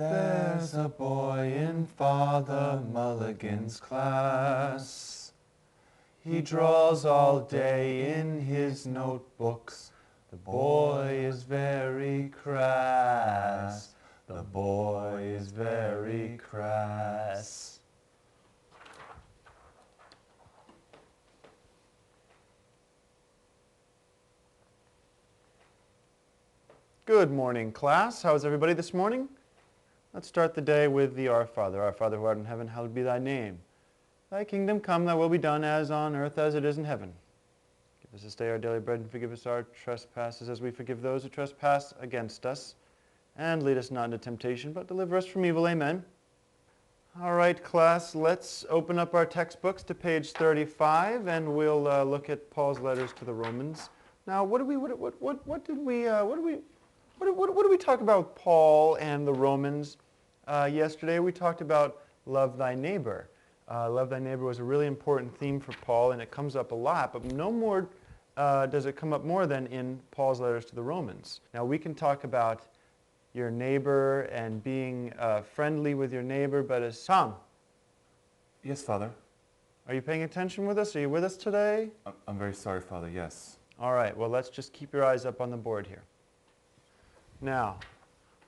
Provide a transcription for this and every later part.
There's a boy in Father Mulligan's class. He draws all day in his notebooks. The boy is very crass. The boy is very crass. Good morning, class. How is everybody this morning? Let's start the day with the Our Father. Our Father who art in heaven, hallowed be thy name. Thy kingdom come, thy will be done, as on earth as it is in heaven. Give us this day our daily bread, and forgive us our trespasses as we forgive those who trespass against us. And lead us not into temptation, but deliver us from evil. Amen. All right, class, let's open up our textbooks to page 35, and we'll look at Paul's letters to the Romans. Now, what did we talk about with Paul and the Romans yesterday? We talked about love thy neighbor. Love thy neighbor was a really important theme for Paul, and it comes up a lot, but no more does it come up more than in Paul's letters to the Romans. Now, we can talk about your neighbor and being friendly with your neighbor, but as Tom. Yes, Father. Are you paying attention with us? Are you with us today? I'm very sorry, Father, yes. All right, well, let's just keep your eyes up on the board here. Now,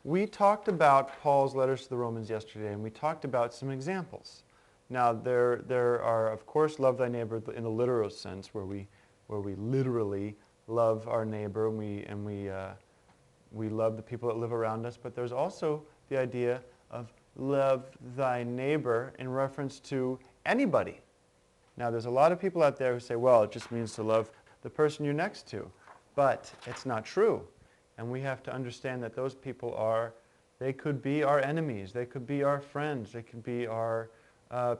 we talked about Paul's letters to the Romans yesterday, and we talked about some examples. Now, there are, of course, love thy neighbor in the literal sense, where we literally love our neighbor and we love the people that live around us. But there's also the idea of love thy neighbor in reference to anybody. Now, there's a lot of people out there who say, well, it just means to love the person you're next to. But it's not true. And we have to understand that those people they could be our enemies. They could be our friends. They could be our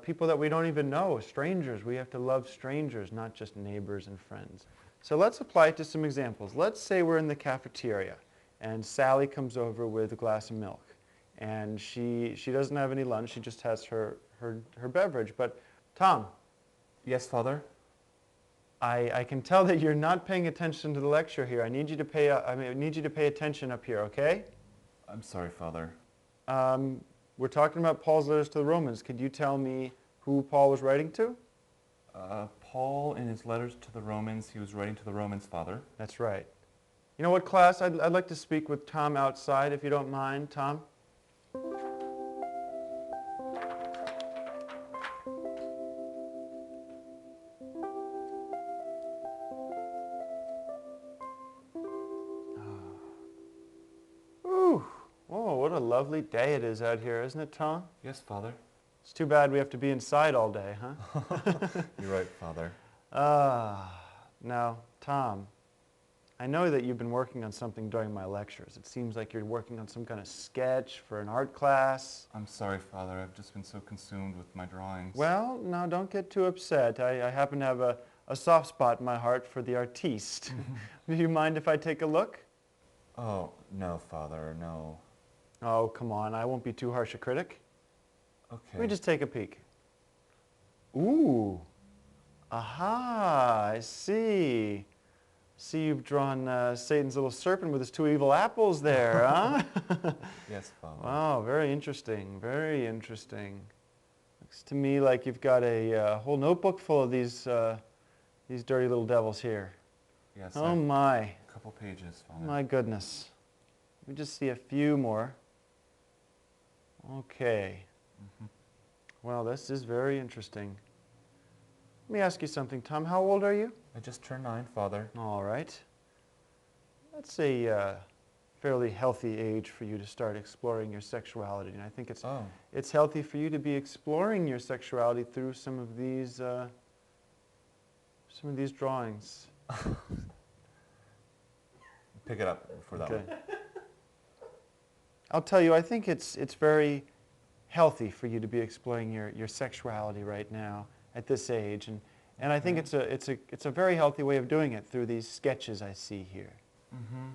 people that we don't even know, strangers. We have to love strangers, not just neighbors and friends. So let's apply it to some examples. Let's say we're in the cafeteria, and Sally comes over with a glass of milk. And she doesn't have any lunch. She just has her beverage. But Tom. Yes, Father? I can tell that you're not paying attention to the lecture here. I need you to pay attention up here, okay? I'm sorry, Father. We're talking about Paul's letters to the Romans. Could you tell me who Paul was writing to? Paul, in his letters to the Romans, he was writing to the Romans, Father. That's right. You know what, class? I'd like to speak with Tom outside, if you don't mind. Tom? What a lovely day it is out here, isn't it, Tom? Yes, Father. It's too bad we have to be inside all day, huh? You're right, Father. Now, Tom, I know that you've been working on something during my lectures. It seems like you're working on some kind of sketch for an art class. I'm sorry, Father. I've just been so consumed with my drawings. Well, now don't get too upset. I happen to have a soft spot in my heart for the artiste. Do you mind if I take a look? Oh, no, Father, no. Oh, come on. I won't be too harsh a critic. Okay. Let me just take a peek. Ooh. Aha, I see. See, you've drawn Satan's little serpent with his two evil apples there, huh? Yes, Father. Wow, very interesting, very interesting. Looks to me like you've got a whole notebook full of these dirty little devils here. Yes. Oh, my. A couple pages, Father. My goodness. Let me just see a few more. Okay. Mm-hmm. Well, this is very interesting. Let me ask you something, Tom. How old are you? I just turned 9, Father. All right. That's a fairly healthy age for you to start exploring your sexuality. And I think it's healthy for you to be exploring your sexuality through some of these drawings. Pick it up for that one. I'll tell you, I think it's very healthy for you to be exploring your sexuality right now at this age, and I think it's a very healthy way of doing it through these sketches I see here. Mm-hmm.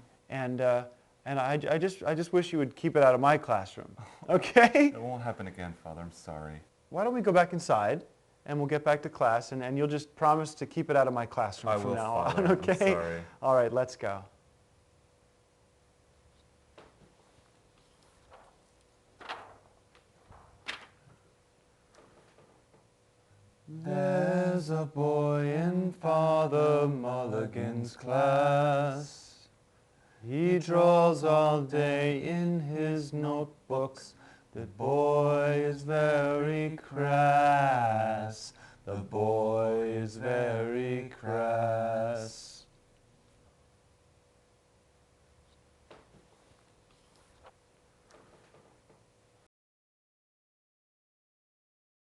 And I just wish you would keep it out of my classroom. Okay? It won't happen again, Father. I'm sorry. Why don't we go back inside and we'll get back to class, and you'll just promise to keep it out of my classroom from now on, okay? I'm sorry. All right, let's go. was a boy in Father Mulligan's class. He draws all day in his notebooks. The boy is very crass. The boy is very crass.